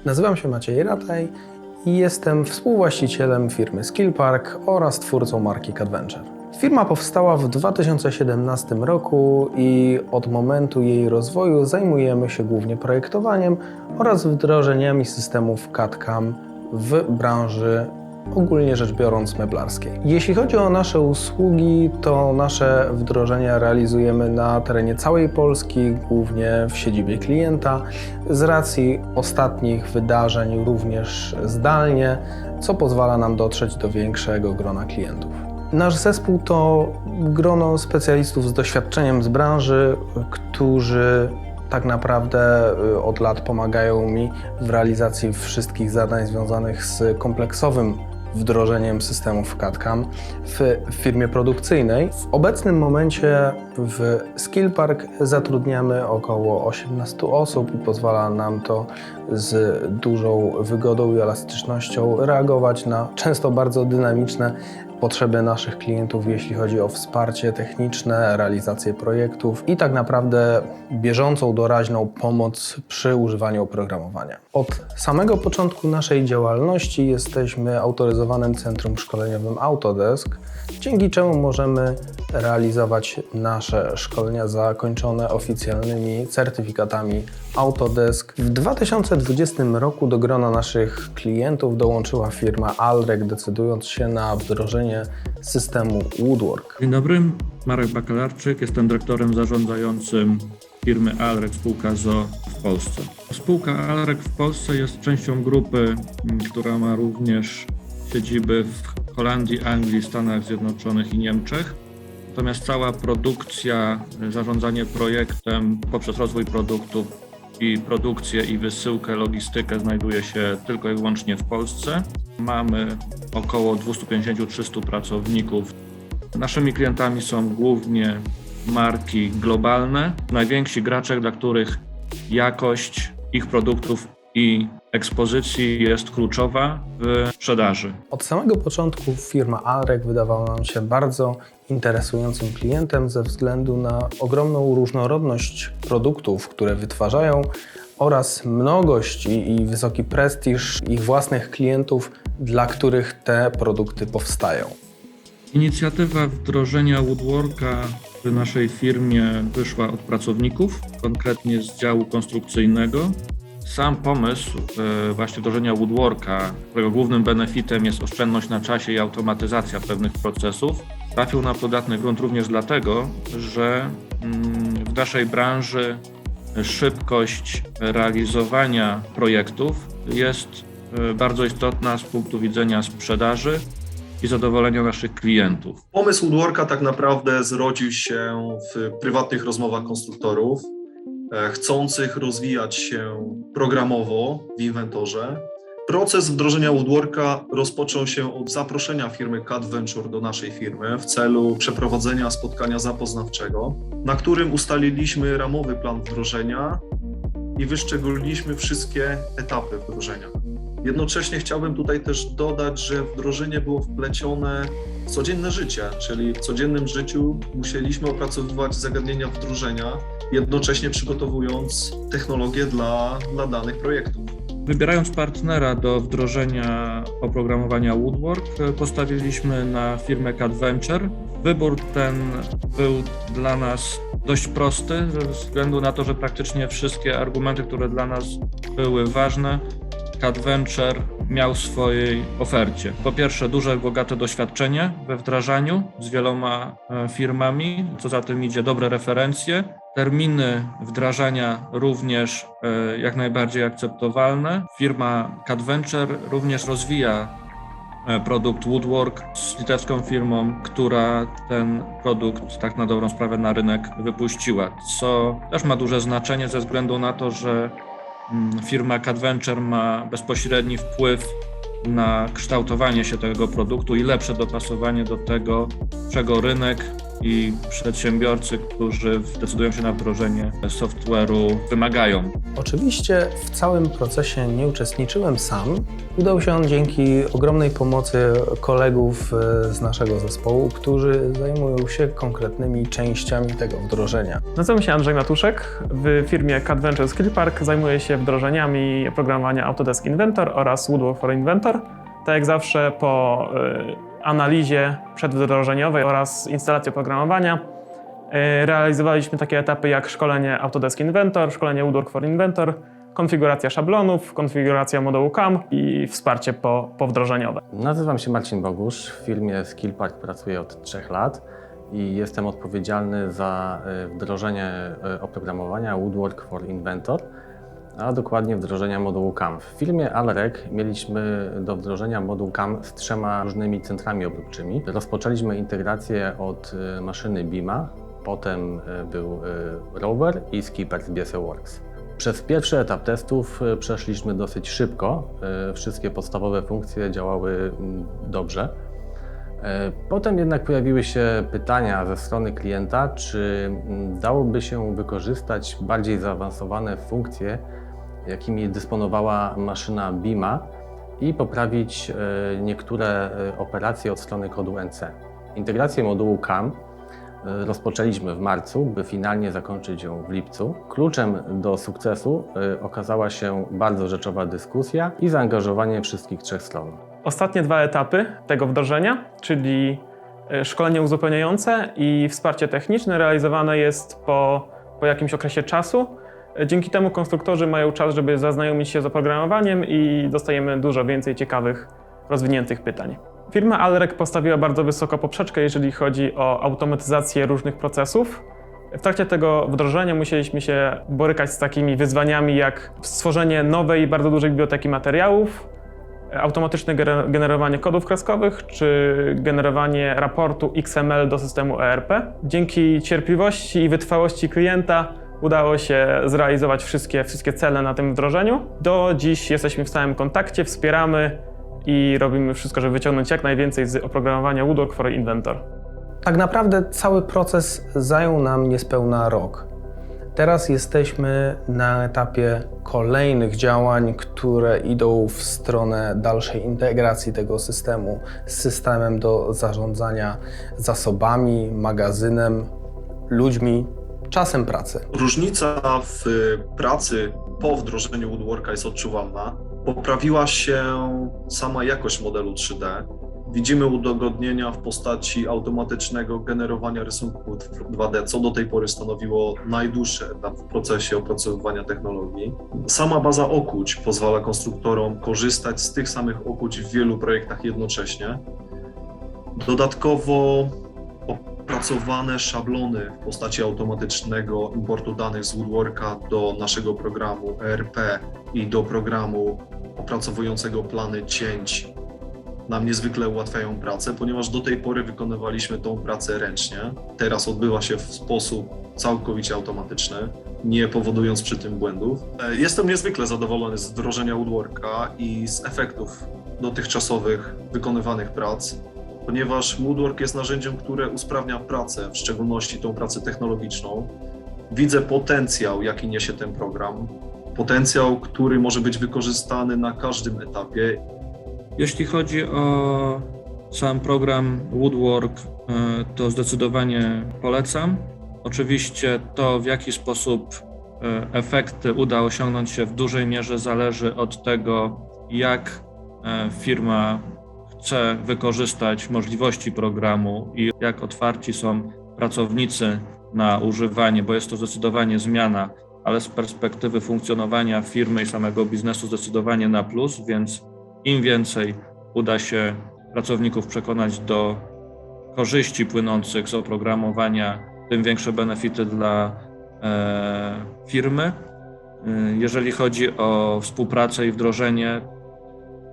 Nazywam się Maciej Rataj i jestem współwłaścicielem firmy Skillpark oraz twórcą marki CADventure. Firma powstała w 2017 roku i od momentu jej rozwoju zajmujemy się głównie projektowaniem oraz wdrożeniami systemów CAD/CAM w branży ogólnie rzecz biorąc meblarskiej. Jeśli chodzi o nasze usługi, to nasze wdrożenia realizujemy na terenie całej Polski, głównie w siedzibie klienta, z racji ostatnich wydarzeń również zdalnie, co pozwala nam dotrzeć do większego grona klientów. Nasz zespół to grono specjalistów z doświadczeniem z branży, którzy tak naprawdę od lat pomagają mi w realizacji wszystkich zadań związanych z kompleksowym wdrożeniem systemów CAD/CAM w firmie produkcyjnej. W obecnym momencie w Skillpark zatrudniamy około 18 osób i pozwala nam to z dużą wygodą i elastycznością reagować na często bardzo dynamiczne potrzeby naszych klientów, jeśli chodzi o wsparcie techniczne, realizację projektów i tak naprawdę bieżącą, doraźną pomoc przy używaniu oprogramowania. Od samego początku naszej działalności jesteśmy autoryzowanym centrum szkoleniowym Autodesk, dzięki czemu możemy realizować nasze szkolenia zakończone oficjalnymi certyfikatami Autodesk. W 2020 roku do grona naszych klientów dołączyła firma Alrek, decydując się na wdrożenie systemu Woodwork. Dzień dobry, Marek Bakalarczyk, jestem dyrektorem zarządzającym firmy Alrek spółka z.o.o. w Polsce. Spółka Alrek w Polsce jest częścią grupy, która ma również siedziby w Holandii, Anglii, Stanach Zjednoczonych i Niemczech. Natomiast cała produkcja, zarządzanie projektem poprzez rozwój produktów i produkcję i wysyłkę, logistykę znajduje się tylko i wyłącznie w Polsce. Mamy około 250-300 pracowników. Naszymi klientami są głównie marki globalne, najwięksi gracze, dla których jakość ich produktów i ekspozycji jest kluczowa w sprzedaży. Od samego początku firma Alrek wydawała nam się bardzo interesującym klientem ze względu na ogromną różnorodność produktów, które wytwarzają oraz mnogość i wysoki prestiż ich własnych klientów, dla których te produkty powstają. Inicjatywa wdrożenia Woodworka w naszej firmie wyszła od pracowników, konkretnie z działu konstrukcyjnego. Sam pomysł właśnie wdrożenia Woodworka, którego głównym benefitem jest oszczędność na czasie i automatyzacja pewnych procesów, trafił na podatny grunt również dlatego, że w naszej branży szybkość realizowania projektów jest bardzo istotna z punktu widzenia sprzedaży i zadowolenia naszych klientów. Pomysł Woodworka tak naprawdę zrodził się w prywatnych rozmowach konstruktorów, chcących rozwijać się programowo w inwentorze. Proces wdrożenia Woodworka rozpoczął się od zaproszenia firmy CADventure do naszej firmy w celu przeprowadzenia spotkania zapoznawczego, na którym ustaliliśmy ramowy plan wdrożenia i wyszczególniliśmy wszystkie etapy wdrożenia. Jednocześnie chciałbym tutaj też dodać, że wdrożenie było wplecione w codzienne życie, czyli w codziennym życiu musieliśmy opracowywać zagadnienia wdrożenia, jednocześnie przygotowując technologię dla danych projektów. Wybierając partnera do wdrożenia oprogramowania Woodwork, postawiliśmy na firmę CADventure. Wybór ten był dla nas dość prosty, ze względu na to, że praktycznie wszystkie argumenty, które dla nas były ważne, CADventure miał w swojej ofercie. Po pierwsze, duże, bogate doświadczenie we wdrażaniu z wieloma firmami, co za tym idzie dobre referencje. Terminy wdrażania również jak najbardziej akceptowalne. Firma CADventure również rozwija produkt Woodwork z litewską firmą, która ten produkt tak na dobrą sprawę na rynek wypuściła, co też ma duże znaczenie ze względu na to, że firma CADventure ma bezpośredni wpływ na kształtowanie się tego produktu i lepsze dopasowanie do tego, czego rynek i przedsiębiorcy, którzy decydują się na wdrożenie software'u, wymagają. Oczywiście w całym procesie nie uczestniczyłem sam. Udał się on dzięki ogromnej pomocy kolegów z naszego zespołu, którzy zajmują się konkretnymi częściami tego wdrożenia. Nazywam się Andrzej Matuszek. W firmie CADventure Skillpark zajmuję się wdrożeniami programowania Autodesk Inventor oraz Woodwork for Inventor. Tak jak zawsze po analizie przedwdrożeniowej oraz instalacji oprogramowania realizowaliśmy takie etapy jak szkolenie Autodesk Inventor, szkolenie Woodwork for Inventor, konfiguracja szablonów, konfiguracja modułu CAM i wsparcie powdrożeniowe. Nazywam się Marcin Bogusz, w firmie Skillpark pracuję od 3 lat i jestem odpowiedzialny za wdrożenie oprogramowania Woodwork for Inventor, a dokładnie wdrożenia modułu CAM. W firmie Alrec mieliśmy do wdrożenia moduł CAM z 3 różnymi centrami obróbczymi. Rozpoczęliśmy integrację od maszyny BIMA, potem był Rover i Skipper z BSWorks. Przez pierwszy etap testów przeszliśmy dosyć szybko. Wszystkie podstawowe funkcje działały dobrze. Potem jednak pojawiły się pytania ze strony klienta, czy dałoby się wykorzystać bardziej zaawansowane funkcje, jakimi dysponowała maszyna BIMA i poprawić niektóre operacje od strony kodu NC. Integrację modułu CAM rozpoczęliśmy w marcu, by finalnie zakończyć ją w lipcu. Kluczem do sukcesu okazała się bardzo rzeczowa dyskusja i zaangażowanie wszystkich 3 stron. Ostatnie 2 etapy tego wdrożenia, czyli szkolenie uzupełniające i wsparcie techniczne, realizowane jest po jakimś okresie czasu. Dzięki temu konstruktorzy mają czas, żeby zaznajomić się z oprogramowaniem i dostajemy dużo więcej ciekawych, rozwiniętych pytań. Firma Alrec postawiła bardzo wysoko poprzeczkę, jeżeli chodzi o automatyzację różnych procesów. W trakcie tego wdrożenia musieliśmy się borykać z takimi wyzwaniami jak stworzenie nowej, bardzo dużej biblioteki materiałów, automatyczne generowanie kodów kreskowych czy generowanie raportu XML do systemu ERP. Dzięki cierpliwości i wytrwałości klienta udało się zrealizować wszystkie cele na tym wdrożeniu. Do dziś jesteśmy w stałym kontakcie, wspieramy i robimy wszystko, żeby wyciągnąć jak najwięcej z oprogramowania Woodwork for Inventor. Tak naprawdę cały proces zajął nam niespełna rok. Teraz jesteśmy na etapie kolejnych działań, które idą w stronę dalszej integracji tego systemu z systemem do zarządzania zasobami, magazynem, ludźmi, czasem pracy. Różnica w pracy po wdrożeniu Woodworka jest odczuwalna. Poprawiła się sama jakość modelu 3D. Widzimy udogodnienia w postaci automatycznego generowania rysunków 2D, co do tej pory stanowiło najdłuższy etap w procesie opracowywania technologii. Sama baza okuć pozwala konstruktorom korzystać z tych samych okuć w wielu projektach jednocześnie. Dodatkowo opracowane szablony w postaci automatycznego importu danych z Woodworka do naszego programu ERP i do programu opracowującego plany cięć nam niezwykle ułatwiają pracę, ponieważ do tej pory wykonywaliśmy tą pracę ręcznie. Teraz odbywa się w sposób całkowicie automatyczny, nie powodując przy tym błędów. Jestem niezwykle zadowolony z wdrożenia Woodworka i z efektów dotychczasowych wykonywanych prac, ponieważ Woodwork jest narzędziem, które usprawnia pracę, w szczególności tą pracę technologiczną. Widzę potencjał, jaki niesie ten program. Potencjał, który może być wykorzystany na każdym etapie. Jeśli chodzi o sam program Woodwork, to zdecydowanie polecam. Oczywiście to, w jaki sposób efekty uda osiągnąć się w dużej mierze zależy od tego, jak firma chce wykorzystać możliwości programu i jak otwarci są pracownicy na używanie, bo jest to zdecydowanie zmiana, ale z perspektywy funkcjonowania firmy i samego biznesu zdecydowanie na plus, więc im więcej uda się pracowników przekonać do korzyści płynących z oprogramowania, tym większe benefity dla firmy. Jeżeli chodzi o współpracę i wdrożenie,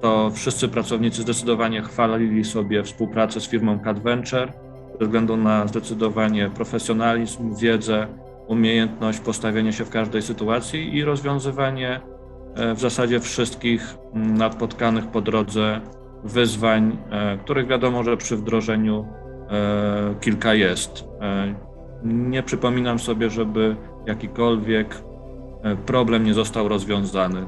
to wszyscy pracownicy zdecydowanie chwalili sobie współpracę z firmą CADventure ze względu na zdecydowanie profesjonalizm, wiedzę, umiejętność postawienia się w każdej sytuacji i rozwiązywanie w zasadzie wszystkich napotkanych po drodze wyzwań, których wiadomo, że przy wdrożeniu kilka jest. Nie przypominam sobie, żeby jakikolwiek problem nie został rozwiązany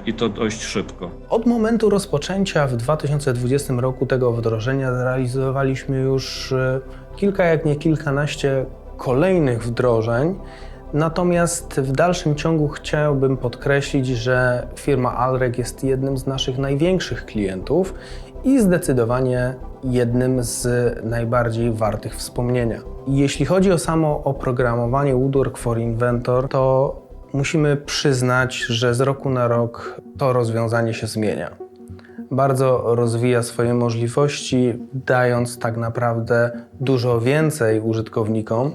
i to dość szybko. Od momentu rozpoczęcia w 2020 roku tego wdrożenia zrealizowaliśmy już kilka, jak nie kilkanaście kolejnych wdrożeń. Natomiast w dalszym ciągu chciałbym podkreślić, że firma Alreg jest jednym z naszych największych klientów i zdecydowanie jednym z najbardziej wartych wspomnienia. Jeśli chodzi o samo oprogramowanie Woodwork for Inventor, to musimy przyznać, że z roku na rok to rozwiązanie się zmienia. Bardzo rozwija swoje możliwości, dając tak naprawdę dużo więcej użytkownikom,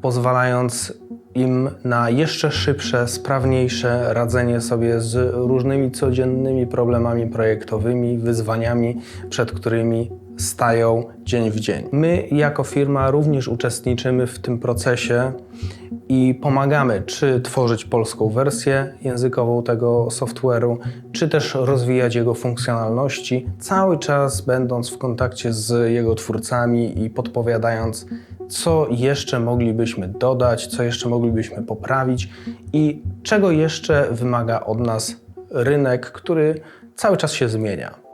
pozwalając im na jeszcze szybsze, sprawniejsze radzenie sobie z różnymi codziennymi problemami projektowymi, wyzwaniami, przed którymi stają dzień w dzień. My jako firma również uczestniczymy w tym procesie i pomagamy czy tworzyć polską wersję językową tego software'u, czy też rozwijać jego funkcjonalności, cały czas będąc w kontakcie z jego twórcami i podpowiadając, co jeszcze moglibyśmy dodać, co jeszcze moglibyśmy poprawić i czego jeszcze wymaga od nas rynek, który cały czas się zmienia.